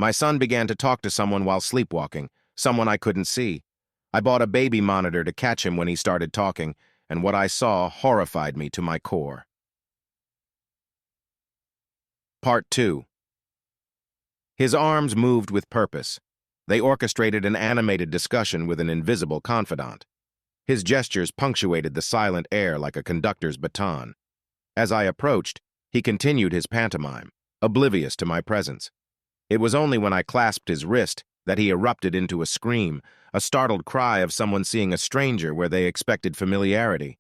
My son began to talk to someone while sleepwalking, someone I couldn't see. I bought a baby monitor to catch him when he started talking, and what I saw horrified me to my core. Part 2. His arms moved with purpose. They orchestrated an animated discussion with an invisible confidant. His gestures punctuated the silent air like a conductor's baton. As I approached, he continued his pantomime, oblivious to my presence. It was only when I clasped his wrist that he erupted into a scream, a startled cry of someone seeing a stranger where they expected familiarity.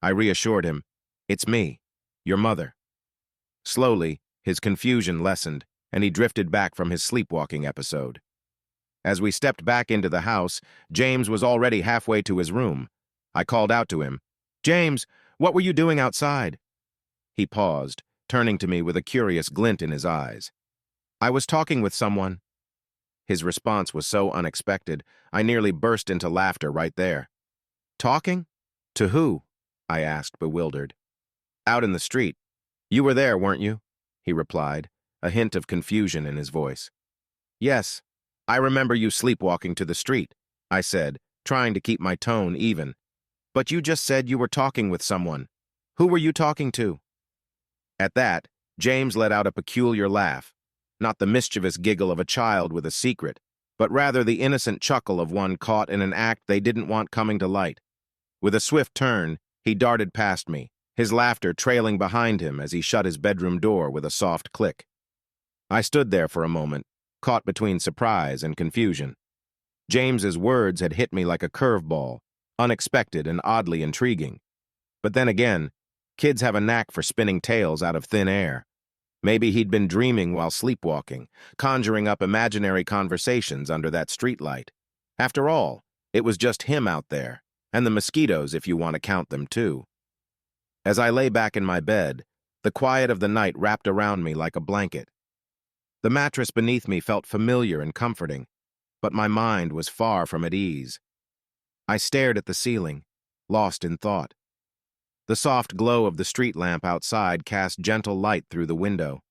I reassured him, "It's me, your mother." Slowly, his confusion lessened, and he drifted back from his sleepwalking episode. As we stepped back into the house, James was already halfway to his room. I called out to him, "James, what were you doing outside?" He paused, turning to me with a curious glint in his eyes. "I was talking with someone." His response was so unexpected, I nearly burst into laughter right there. "Talking? To who?" I asked, bewildered. "Out in the street. You were there, weren't you?" he replied, a hint of confusion in his voice. "Yes, I remember you sleepwalking to the street," I said, trying to keep my tone even. "But you just said you were talking with someone. Who were you talking to?" At that, James let out a peculiar laugh, not the mischievous giggle of a child with a secret, but rather the innocent chuckle of one caught in an act they didn't want coming to light. With a swift turn, he darted past me, his laughter trailing behind him as he shut his bedroom door with a soft click. I stood there for a moment, caught between surprise and confusion. James's words had hit me like a curveball, unexpected and oddly intriguing. But then again, kids have a knack for spinning tales out of thin air. Maybe he'd been dreaming while sleepwalking, conjuring up imaginary conversations under that streetlight. After all, it was just him out there, and the mosquitoes if you want to count them too. As I lay back in my bed, the quiet of the night wrapped around me like a blanket. The mattress beneath me felt familiar and comforting, but my mind was far from at ease. I stared at the ceiling, lost in thought. The soft glow of the street lamp outside cast gentle light through the window,